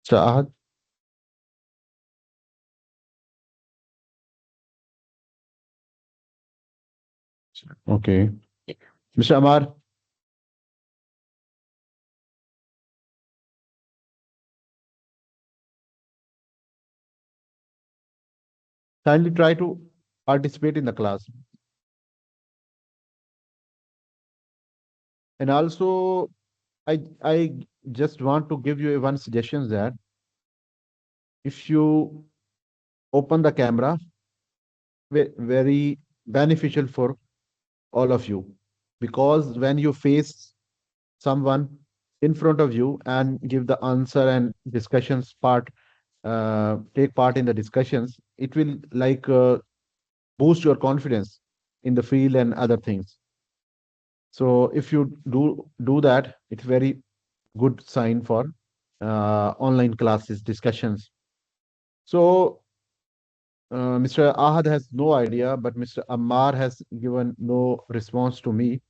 Mr. Ahad. Okay. Mr. Amar, kindly try to participate in the class. And also, I just want to give you one suggestion that if you open the camera, very beneficial for all of you, because when you face someone in front of you and give the answer and discussions part, take part in the discussions, it will like boost your confidence in the field and other things. So if you do that, it's very good sign for online classes discussions. So Mr. Ahad has no idea, but Mr. Ammar has given no response to me.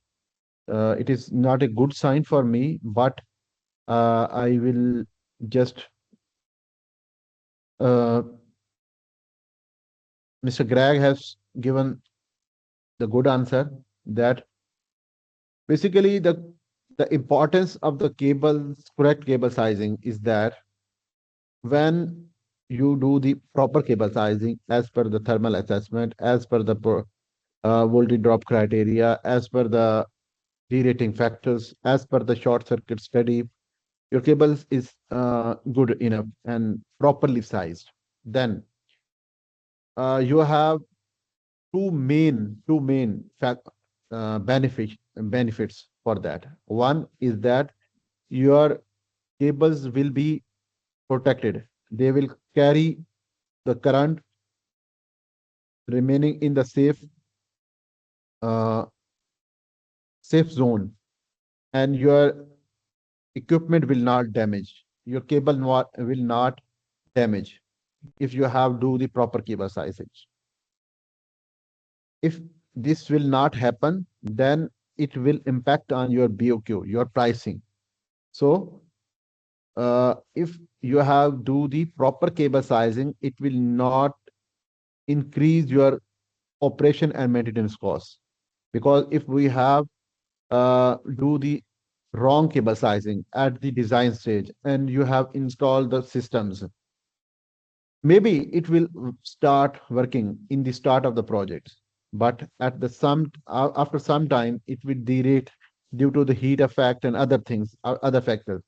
It is not a good sign for me, but I will just uh, Mr. Greg has given the good answer that basically the importance of the cables, correct cable sizing is that when you do the proper cable sizing as per the thermal assessment, as per the voltage drop criteria, as per the derating factors, as per the short circuit study, your cables is good enough and properly sized. Then you have two main benefits for that. One is that your cables will be protected. They will carry the current remaining in the uh, safe zone, and your equipment will not damage. Your cable will not damage if you have do the proper cable sizing. If this will not happen, then it will impact on your BOQ, your pricing. So if you have do the proper cable sizing, it will not increase your operation and maintenance costs. Because if we have do the wrong cable sizing at the design stage and you have installed the systems, maybe it will start working in the start of the project, but at the after some time it will derate due to the heat effect and other things, other factors.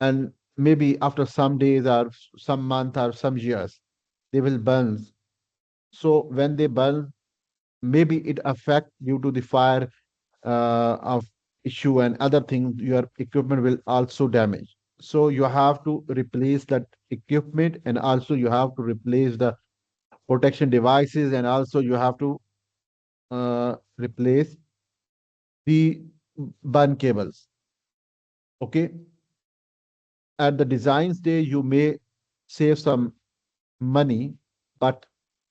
And maybe after some days or some month or some years, they will burn. So when they burn, maybe it affect due to the fire of issue and other things, your equipment will also damage. So you have to replace that equipment, and also you have to replace the protection devices, and also you have to replace the burn cables. Okay, at the design stage you may save some money, but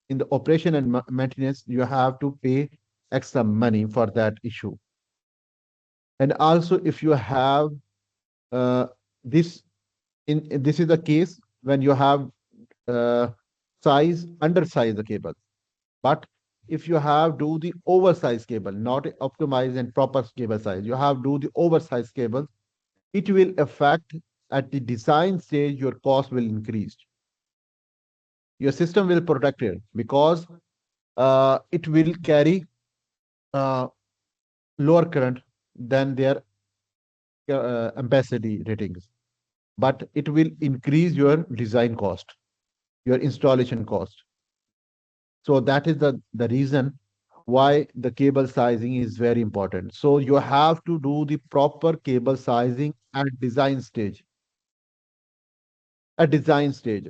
in the operation and maintenance you have to pay extra money for that issue. And also if you have uh, this this is the case when you have uh, undersize the cable. But if you have do the oversized cable, not optimize and proper cable size, you have do the oversized cable, it will affect at the design stage, your cost will increase. Your system will protect it because it will carry uh, lower current than their ampacity ratings, but it will increase your design cost, your installation cost. So that is the reason why the cable sizing is very important. So you have to do the proper cable sizing at design stage. At design stage,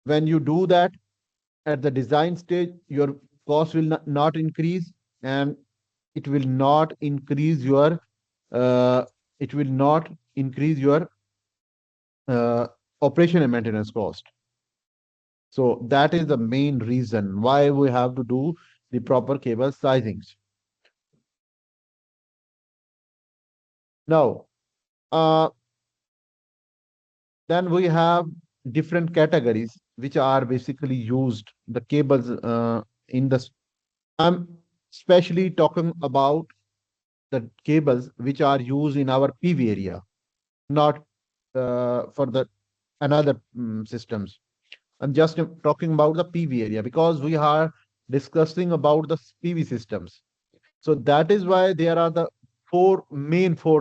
when you do that at the design stage, your cost will not increase, and it will not increase your uh, it will not increase your uh, operation and maintenance cost. So that is the main reason why we have to do the proper cable sizings. Now, uh, Then we have different categories which are basically used, the cables in the. I'm especially talking about the cables which are used in our PV area, not for the another systems. I'm just talking about the PV area because we are discussing about the PV systems. So that is why there are the four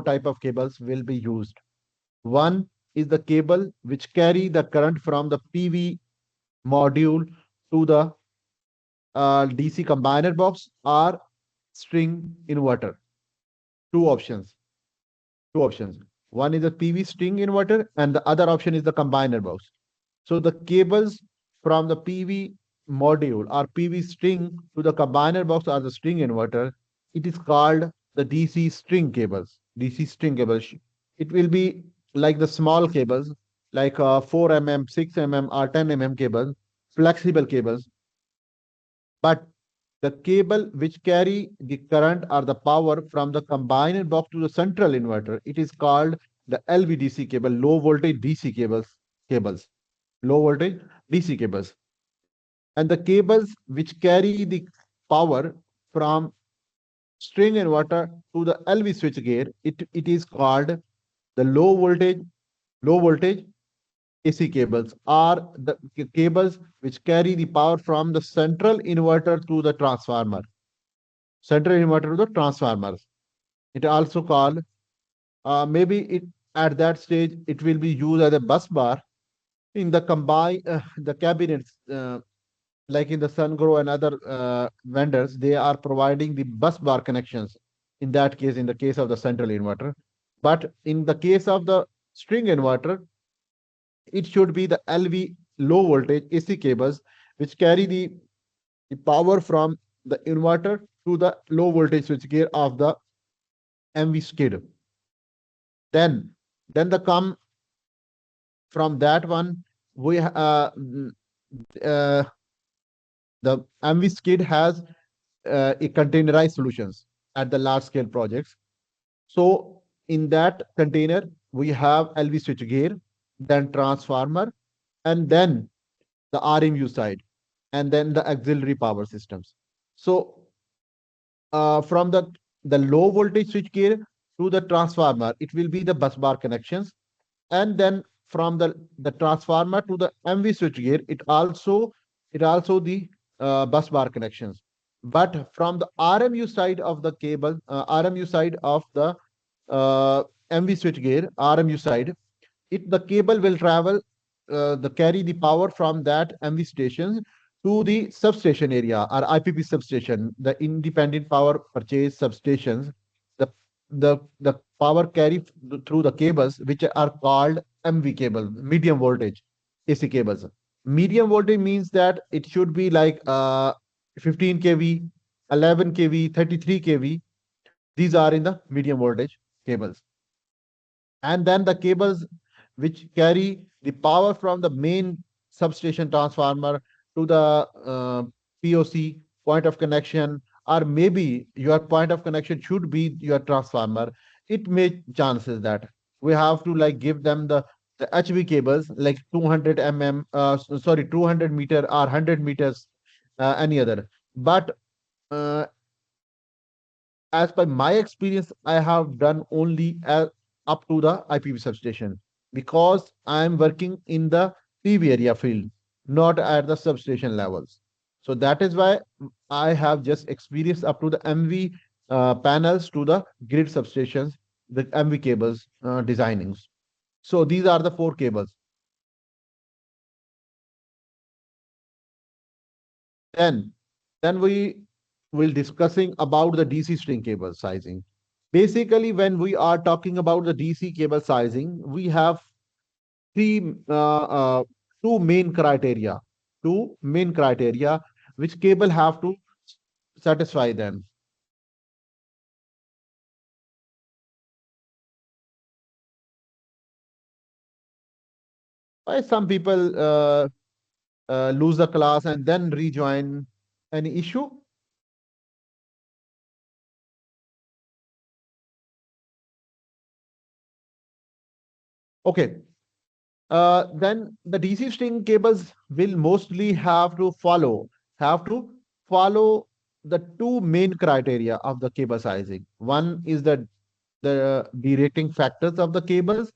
type of cables will be used. One is the cable which carry the current from the PV module to the DC combiner box or string inverter. Two options. Two options. One is a PV string inverter, and the other option is the combiner box. So the cables from the PV module or PV string to the combiner box or the string inverter, it is called the DC string cables. DC string cables. It will be like the small cables, like 4 mm, 6 mm, or 10 mm cables, flexible cables. But the cable which carry the current or the power from the combiner box to the central inverter, it is called the LVDC cable, low voltage DC cables, low voltage DC cables. And the cables which carry the power from string inverter to the LV switchgear, it is called the low voltage AC cables, are the cables which carry the power from the central inverter to the transformer. Central inverter to the transformers. It also called, maybe it at that stage it will be used as a bus bar in the combine the cabinets, like in the Sungrow and other vendors, they are providing the bus bar connections. In that case, in the case of the central inverter, but in the case of the string inverter, it should be the LV low voltage AC cables which carry the power from the inverter to the low voltage switchgear of the MV skid. Then, then the come from that one, we uh, the MV skid has a containerized solutions at the large scale projects. So in that container, we have LV switchgear, then transformer, and then the RMU side, and then the auxiliary power systems. So from the low voltage switchgear to the transformer, it will be the bus bar connections, and then from the transformer to the MV switchgear, it also the bus bar connections. But from the RMU side of the cable, RMU side of the MV switchgear, RMU side, it the cable will travel the carry the power from that MV stations to the substation area or IPP substation, the independent power purchase substations. The the power carry through the cables which are called MV cable, medium voltage AC cables. Medium voltage means that it should be like 15 kV, 11 kV, 33 kV. These are in the medium voltage cables. And then the cables which carry the power from the main substation transformer to the POC, point of connection, or maybe your point of connection should be your transformer. It may chances that we have to like give them the HV cables like 200 mm, sorry, 200 meter or 100 meters, any other. But uh, as per my experience, I have done only up to the IPV substation because I am working in the PV area field, not at the substation levels. So that is why I have just experienced up to the MV panels to the grid substations, the MV cables designings. So these are the four cables. Then, then we will discussing about the DC string cable sizing. Basically, when we are talking about the DC cable sizing, we have three, two main criteria, two main criteria which cable have to satisfy them. Why some people lose the class and then rejoin? Any issue? Okay. then the DC string cables will mostly have to follow the two main criteria of the cable sizing. One is the derating factors of the cables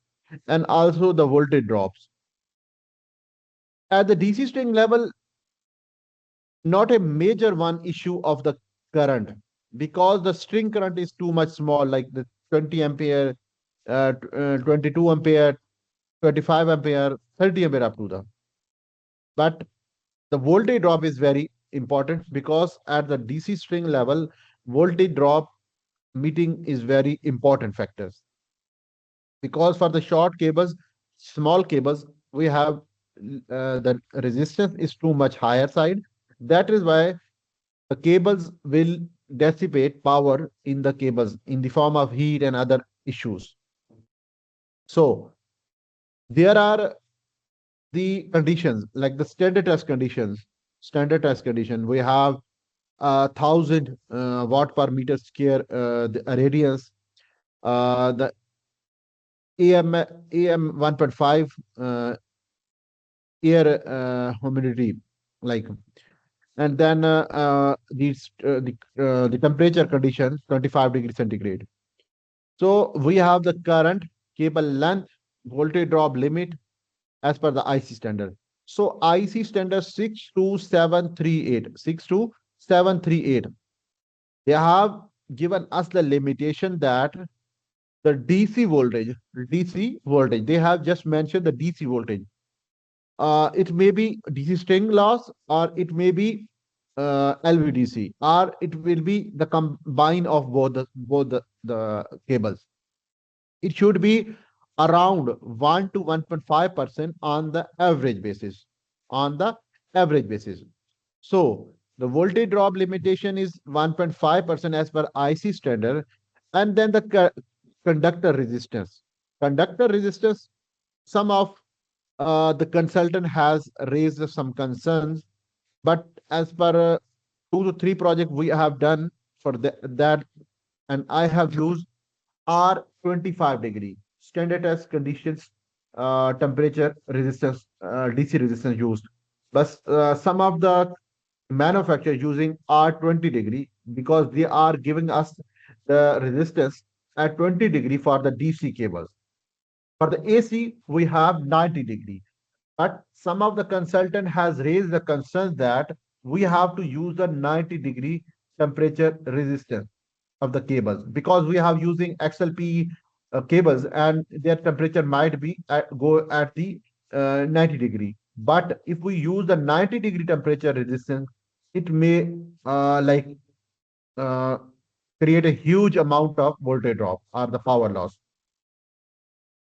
and also the voltage drops. At the DC string level, not a major one issue of the current because the string current is too much small, like the 20 ampere, 22 ampere, 25 ampere, 30 ampere up to the. But the voltage drop is very important because at the DC string level, voltage drop meeting is very important factors. Because for the short cables, small cables, we have the resistance is too much higher side. That is why the cables will dissipate power in the cables in the form of heat and other issues. So there are the conditions like the standard test conditions. Standard test condition, we have 1,000 watt per meter square the radius, the AM 1.5 air humidity, like, and then the temperature condition 25 degrees centigrade. So we have the current, cable length, voltage drop limit as per the IC standard. So IC standard 62738, 62738. They have given us the limitation that the DC voltage, they have just mentioned the DC voltage. It may be DC string loss or it may be LVDC or it will be the combine of both the cables. It should be around 1 to 1.5% on the average basis. On the average basis. So the voltage drop limitation is 1.5% as per IC standard, and then the conductor resistance. Conductor resistance, some of the consultant has raised some concerns, but as per 2 to 3 projects we have done for that, and I have used are 25 degree standard test conditions, temperature resistance, DC resistance used. But some of the manufacturers using are 20 degree because they are giving us the resistance at 20 degree for the DC cables. For the AC, we have 90 degree. But some of the consultant has raised the concern that we have to use the 90-degree temperature resistance of the cables because we have using XLP cables and their temperature might be go at the 90 degree. But if we use the 90-degree temperature resistance, it may uh, create a huge amount of voltage drop or the power loss.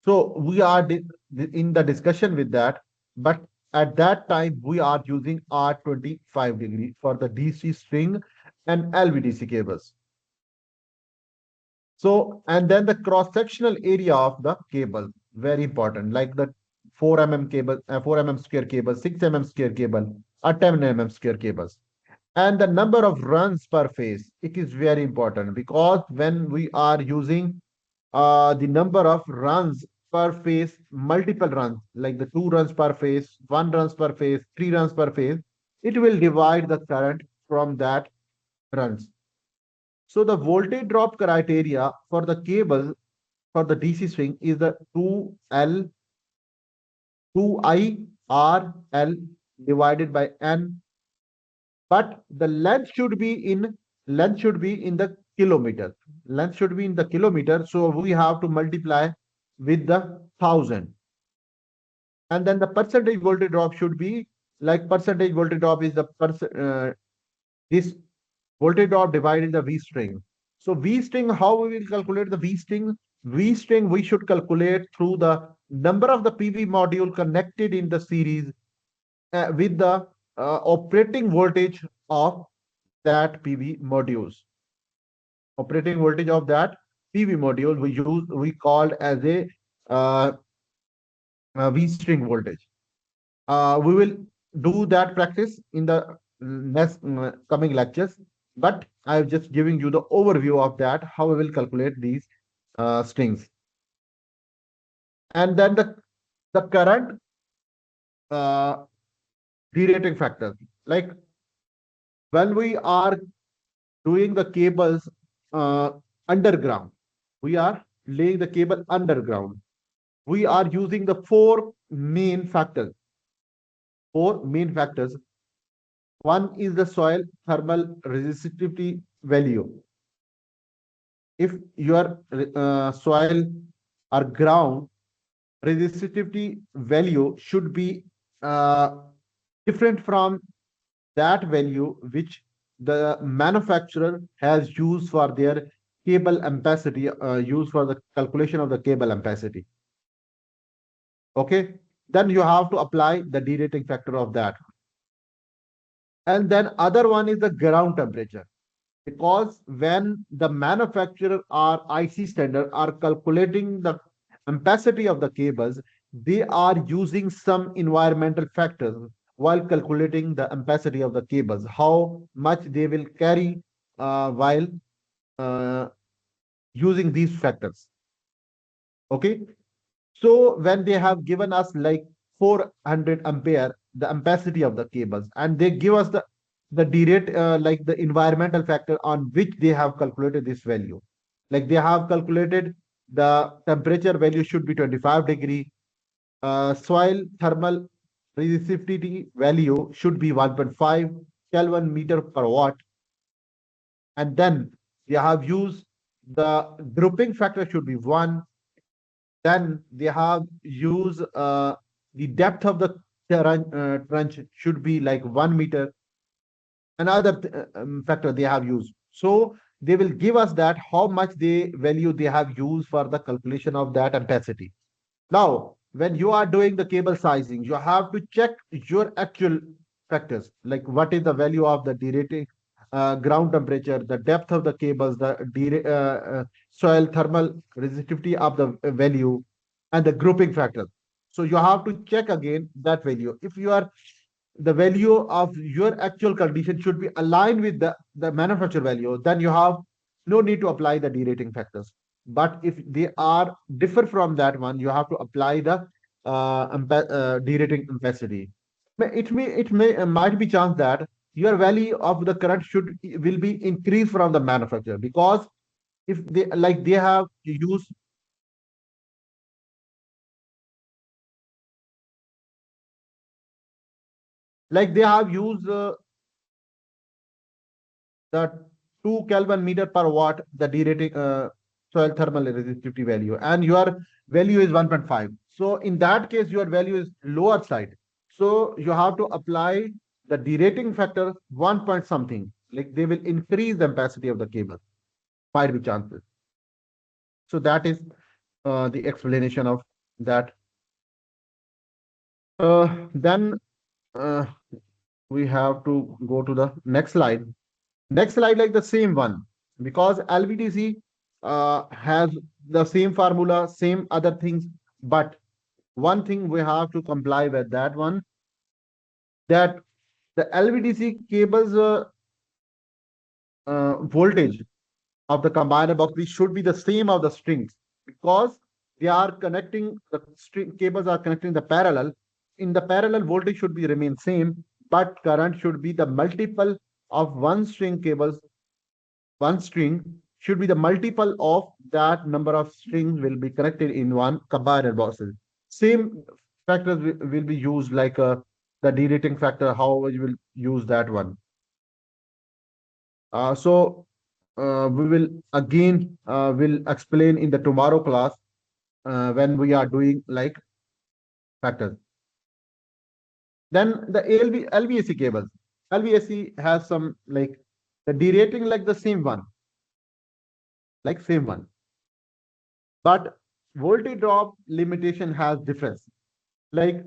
So we are in the discussion with that, but at that time we are using R25 degree for the DC string and LVDC cables. So, and then the cross-sectional area of the cable, very important, like the 4 mm cable, 4 mm square cable, 6 mm square cable, or 10 mm square cables. And the number of runs per phase, it is very important because when we are using the number of runs per phase, multiple runs, like the 2 runs per phase, 1 runs per phase, 3 runs per phase, it will divide the current from that runs. So the voltage drop criteria for the cable for the DC string is the 2L, 2IRL divided by N, but the length should be in the kilometer. Length should be in the kilometer, so we have to multiply with the 1,000. And then the percentage voltage drop should be like percentage voltage drop is the this voltage drop divided the V string. So V string, how we will calculate the V string? V string we should calculate through the number of the PV module connected in the series with the operating voltage of that PV modules. Operating voltage of that PV module we called as a uh, V string voltage. We will do that practice in the next coming lectures, but I'm just giving you the overview of that, how we will calculate these strings. And then the the current uh, derating factor. Like when we are doing the cables uh, underground, we are laying the cable underground. We are using the four main factors. One is the soil thermal resistivity value. If your soil or ground resistivity value should be uh, different from that value which the manufacturer has used for their cable ampacity, used for the calculation of the cable ampacity. Okay, then you have to apply the derating factor of that. And then other one is the ground temperature, because when the manufacturer or IC standard are calculating the ampacity of the cables, they are using some environmental factors while calculating the ampacity of the cables, how much they will carry while uh, using these factors. Okay, so when they have given us like 400 ampere, the ampacity of the cables, and they give us the derate, like the environmental factor on which they have calculated this value. Like they have calculated the temperature value should be 25-degree, soil thermal resistivity value should be 1.5 Kelvin meter per watt, and then they have used the grouping factor should be 1. Then they have used the depth of the trench should be like 1 meter. Another factor they have used. So they will give us that how much they value they have used for the calculation of that ampacity. Now, when you are doing the cable sizing, you have to check your actual factors, like what is the value of the derating, ground temperature, the depth of the cables, the soil thermal resistivity of the value, and the grouping factor. So you have to check again that value. If you are the value of your actual condition should be aligned with the manufacturer value, then you have no need to apply the derating factors. But if they are differ from that one, you have to apply the derating ampacity. It may might be chance that your value of the current should will be increased from the manufacturer, because if they like they have used like they have used the 2 Kelvin meter per watt, the derating soil thermal resistivity value, and your value is 1.5. So in that case, your value is lower side. So you have to apply the derating factor 1 point something. Like they will increase the capacity of the cable. Might be chances. So that is the explanation of that. Then uh, we have to go to the next slide. Next slide, like the same one, because LVDC has the same formula, same other things, but one thing we have to comply with that one, that the LVDC cables voltage of the combiner box we should be the same of the strings, because they are connecting the string cables are connecting the parallel. In the parallel, voltage should be remain same, but current should be the multiple of one string should be the multiple of that number of strings will be connected in one combiner boxes. Same factors will be used like the derating factor, how you will use that one. So we will again will explain in the tomorrow class when we are doing like factors. Then the LVAC cables. LVAC has some like the derating like the same one, like same one. But voltage drop limitation has difference. Like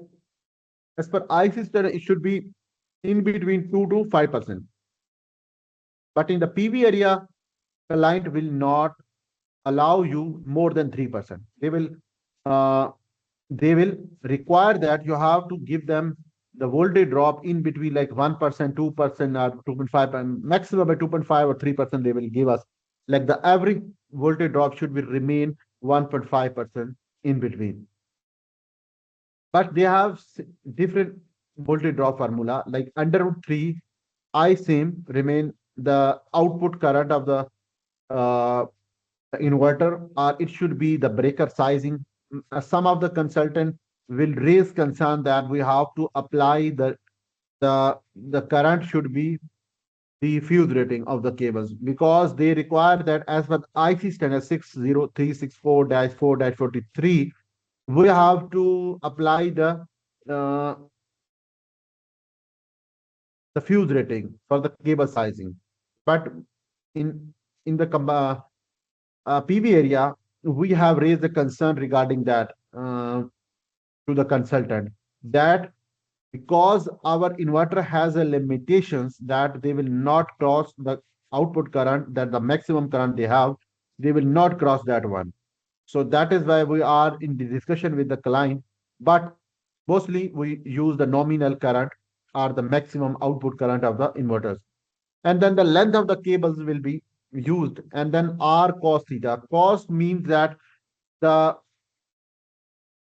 as per IC standard, it should be in between 2 to 5%. But in the PV area, client will not allow you more than 3%. Uh, they will require that you have to give them the voltage drop in between like 1%, 2%, or 2.5, and maximum by 2.5 or 3% they will give us. Like the average voltage drop should be remain 1.5% in between. but they have different voltage drop formula. Like under root 3, I same remain the output current of the uh, inverter, or it should be the breaker sizing. Some of the consultant will raise concern that we have to apply the current should be the fuse rating of the cables, because they require that as per IC standard 60364-4-43, we have to apply uh, the fuse rating for the cable sizing. But in in the PV area, we have raised a concern regarding that to the consultant, that because our inverter has a limitations that they will not cross the output current, that the maximum current they have, they will not cross that one. So that is why we are in the discussion with the client, but mostly we use the nominal current or the maximum output current of the inverters. And then the length of the cables will be used. And then R cos theta. Cos means that the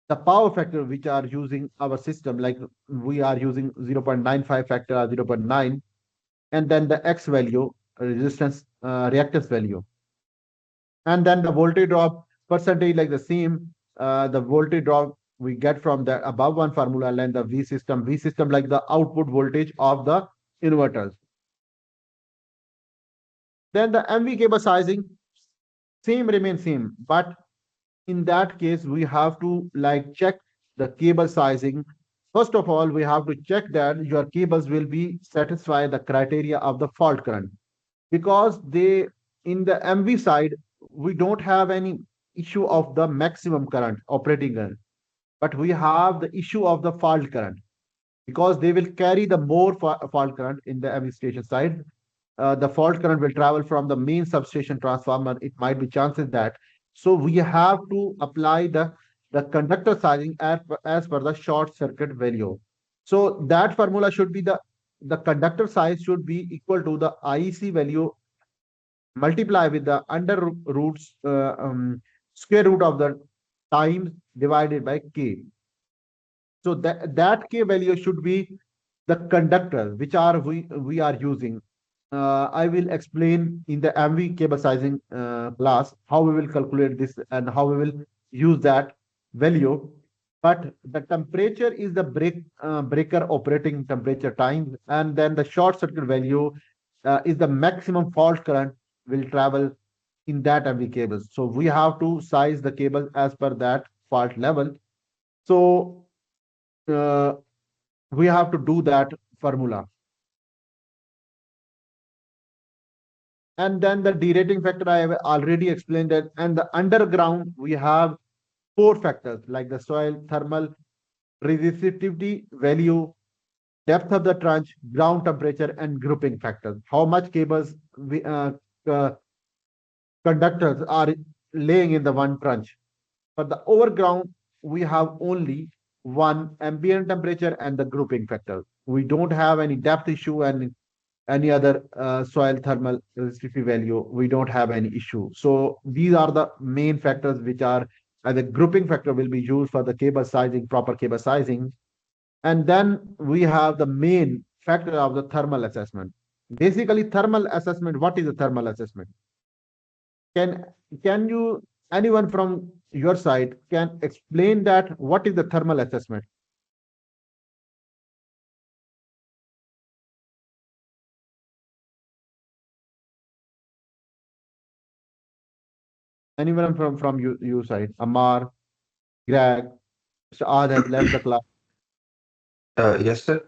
the power factor which are using our system, like we are using 0.95 factor or zero point 0.9, and then the X value, resistance, reactance value. And then the voltage drop percentage, like the same, the voltage drop we get from the above one formula, and the V system like the output voltage of the inverters. Then the MV cable sizing, same remains same, but in that case we have to like check the cable sizing. First of all, we have to check that your cables will be satisfy the criteria of the fault current, because they, in the MV side, we don't have any issue of the maximum current, operating current, but we have the issue of the fault current, because they will carry the more fault current in the MV station side. The fault current will travel from the main substation transformer. It might be chances that. So we have to apply the conductor sizing as per the short circuit value. So that formula should be the conductor size should be equal to the IEC value multiply with the under roots square root of the times divided by K. So that K value should be the conductors which are we are using. I will explain in the MV cable sizing class how we will calculate this and how we will use that value. But the temperature is the breaker operating temperature time, and then the short circuit value is the maximum fault current will travel in that MV cables. So we have to size the cable as per that fault level. So uh, we have to do that formula. And then the derating factor, I have already explained that. And the underground, we have four factors like the soil, thermal, resistivity value, depth of the trench, ground temperature, and grouping factors. How much cables uh, conductors are laying in the one trench. For the overground, we have only one ambient temperature and the grouping factor. We don't have any depth issue and any other soil thermal resistivity value. We don't have any issue. So these are the main factors which are, and the grouping factor will be used for the cable sizing, proper cable sizing. And then we have the main factor of the thermal assessment. Basically, thermal assessment, what is a thermal assessment? Can can you, anyone from your side can explain that what is the thermal assessment? Anyone from you side? Amar, Greg, Mr. Aad has left the class. Yes, sir.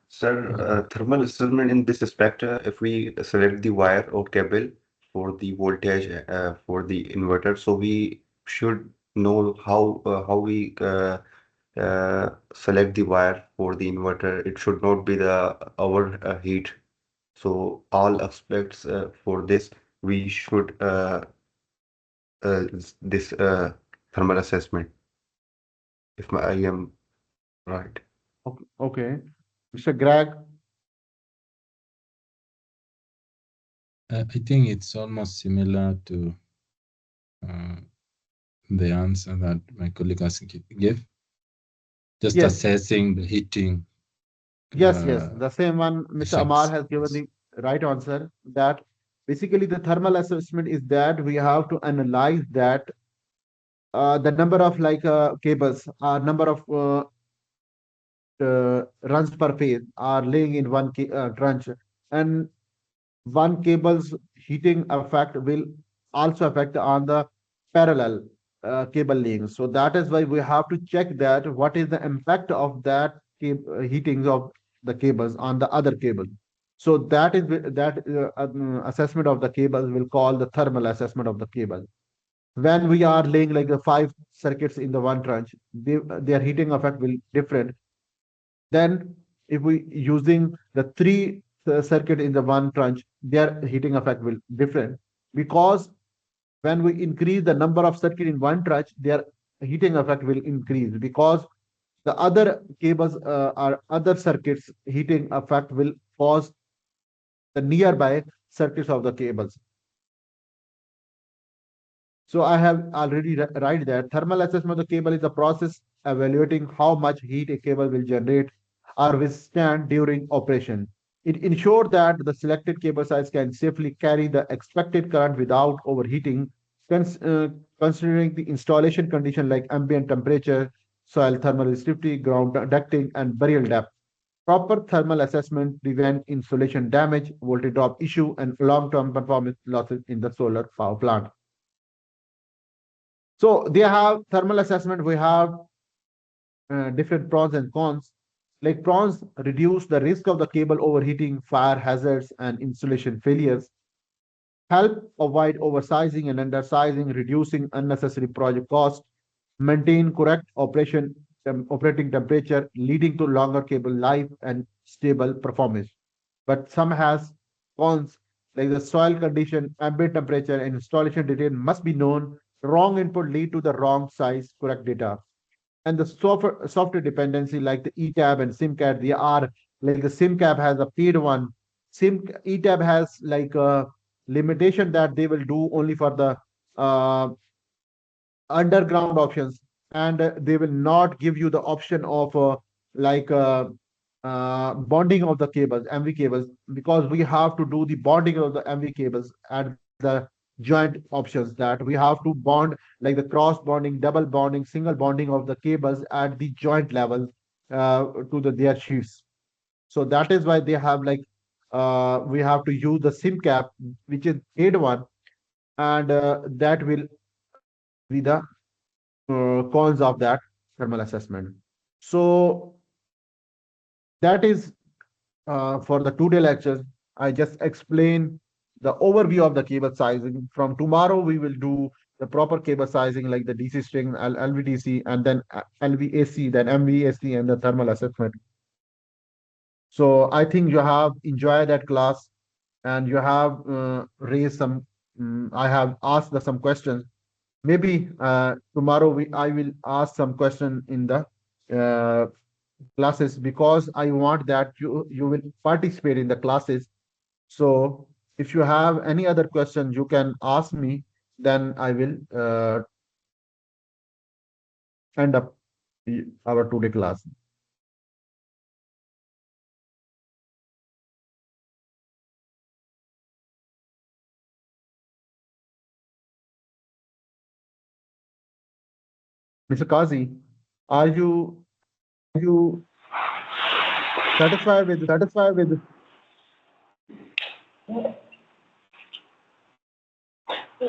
Sir, thermal assessment in this aspect, if we select the wire or cable for the voltage for the inverter, so we should know how we select the wire for the inverter. It should not be the overheat. So all aspects for this we should this thermal assessment. If I am right. Okay. Mr. Greg, I think it's almost similar to uh, the answer that my colleague has gave. just Yes, assessing the heating. yes. Uh, The same one, Mr. Amar Effects. has given Yes. the right answer that basically the thermal assessment is that we have to analyze that the number of cables, number of runs per phase are laying in one trench, and one cable's heating effect will also affect on the parallel cable links. So that is why we have to check that what is the impact of that heatings of the cables on the other cable. So that is that assessment of the cables will call the thermal assessment of the cable. When we are laying like the five circuits in the one tranche, their heating effect will different. Then if we using the three circuit in the one tranche, their heating effect will different, because when we increase the number of circuit in one tranche, their heating effect will increase, because the other cables or other circuits heating effect will cause the nearby circuits of the cables. So I have already write that thermal assessment of the cable is a process evaluating how much heat a cable will generate or withstand during operation. It ensures that the selected cable size can safely carry the expected current without overheating, cons- uh, considering the installation condition like ambient temperature, soil thermal resistivity, ground ducting, and burial depth. Proper thermal assessment prevent insulation damage, voltage drop issue, and long-term performance losses in the solar power plant. So they have thermal assessment. We have different pros and cons. Like pros reduce the risk of the cable overheating, fire hazards, and insulation failures. Help avoid oversizing and undersizing, reducing unnecessary project cost. Maintain correct operating temperature, leading to longer cable life and stable performance. But some has cons, like the soil condition, ambient temperature, and installation detail must be known. Wrong input lead to the wrong size, correct data. And the software dependency, like the ETAB and SIMCAT, they are like the SIMCAP has a paid one. ETAB has like a limitation that they will do only for the uh, underground options, and they will not give you the option of like bonding of the cables, MV cables, because we have to do the bonding of the MV cables at the joint options, that we have to bond like the cross bonding, double bonding, single bonding of the cables at the joint level to their sheets. So that is why they have like we have to use the sim cap, which is paid one, and that will be the cons of that thermal assessment. So that is for the 2 day lecture. I just explain the overview of the cable sizing. From tomorrow, we will do the proper cable sizing like the DC string, LVDC, and then LVAC, then MVAC, and the thermal assessment. So I think you have enjoyed that class, and you have raised some. I have asked some questions. Maybe tomorrow I will ask some question in the uh, classes, because I want that you will participate in the classes. So if you have any other question, you can ask me. Then I will end up our today class. Mr. Kazi, are you satisfied with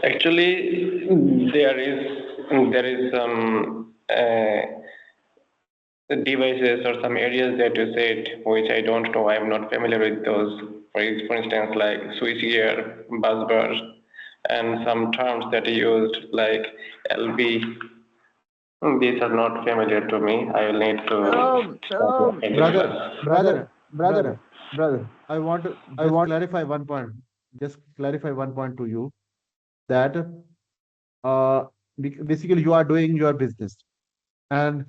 Actually, there is some devices or some areas that you said which I don't know. I'm not familiar with those. For instance, like switchgear, busbar, and some terms that you used like LB. These are not familiar to me. I will need to start watching the brother, class. brother, brother? I want to just clarify one point. Just clarify one point to you that uh, basically you are doing your business, and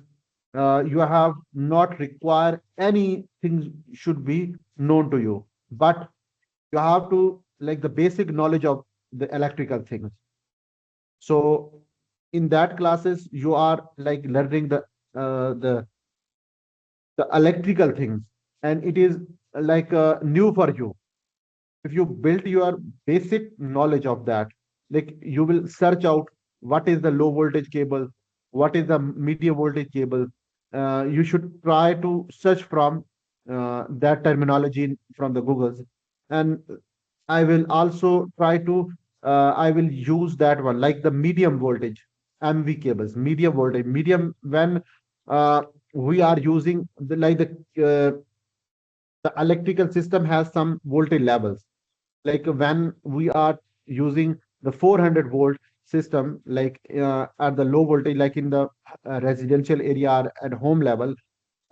you have not require anything should be known to you, but you have to like the basic knowledge of the electrical things. So in that classes you are like learning the the electrical things, and it is like new for you. If you build your basic knowledge of that, like you will search out what is the low voltage cable, what is the medium voltage cable. You should try to search from that terminology from the Googles. And I will also try to I will use that one, like the medium voltage MV cables, medium voltage, medium when uh, we are using the electrical system has some voltage levels. Like when we are using the 400 volt system, like at the low voltage, like in the residential area or at home level,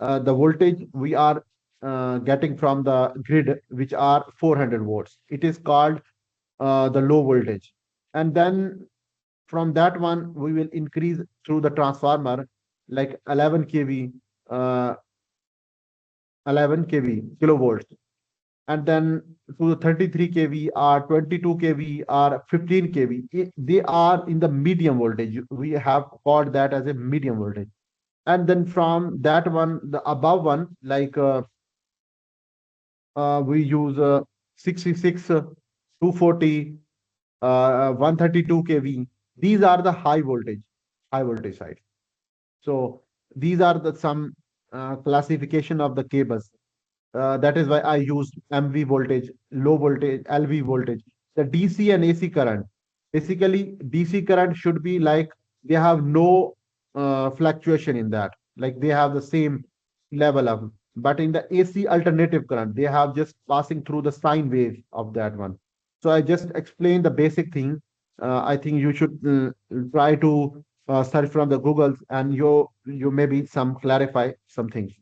the voltage we are getting from the grid, which are 400 volts. It is called the low voltage. And then from that one, we will increase through the transformer, like 11 kV, uh, 11 kV kilovolts, and then to the 33 kV or 22 kV or 15 kV, they are in the medium voltage. We have called that as a medium voltage. And then from that one, the above one, like we use 66, 240, 132 kV. These are the high voltage side. So these are the some classification of the cables. That is why I used MV voltage, low voltage, LV voltage. The DC and AC current. Basically, DC current should be like they have no fluctuation in that. Like they have the same level of. But in the AC alternative current, they have just passing through the sine wave of that one. So I just explained the basic thing. I think you should try to search from the Googles, and you maybe some clarify some things.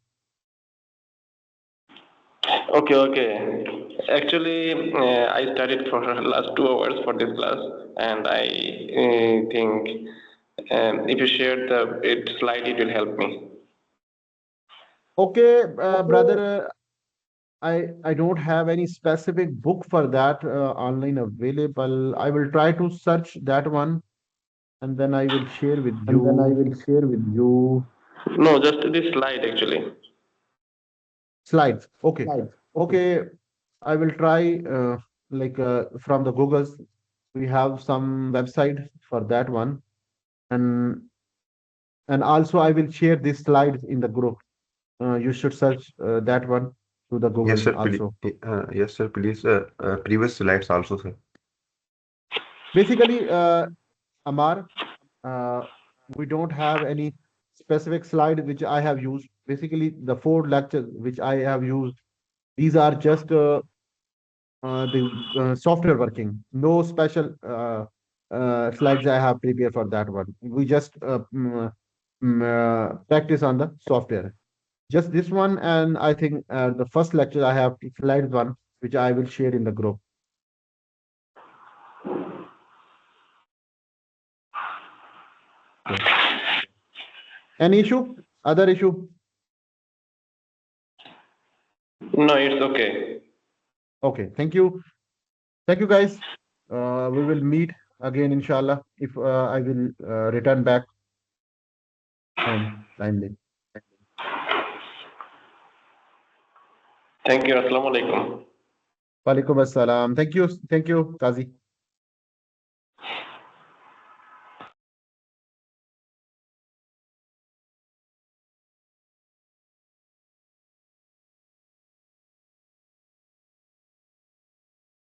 Okay, okay. Actually, I studied for last 2 hours for this class, and I think if you share the slide, it will help me. Okay, brother, I don't have any specific book for that online available. I will try to search that one, and then I will share with you No, just this slide actually. slides. Okay, okay. I will try like from the Googles. We have some website for that one, and also I will share these slides in the group. You should search that one to the Yes, Googles sir. Please, also. yes, sir. Please, previous slides also, sir. Basically, Amar, uh, we don't have any specific slide which I have used. Basically, the four lectures which I have used, these are just the software working. No special slides I have prepared for that one. We just practice on the software. Just this one, and I think the first lecture I have slides one, which I will share in the group. Okay. Any issue? Other issue? No, it's okay. Okay. Thank you. Thank you, guys. We will meet again, inshallah, if I will return back home timely. Thank you. Assalamu alaikum. Walaikum assalam. Thank you. Thank you, Kazi.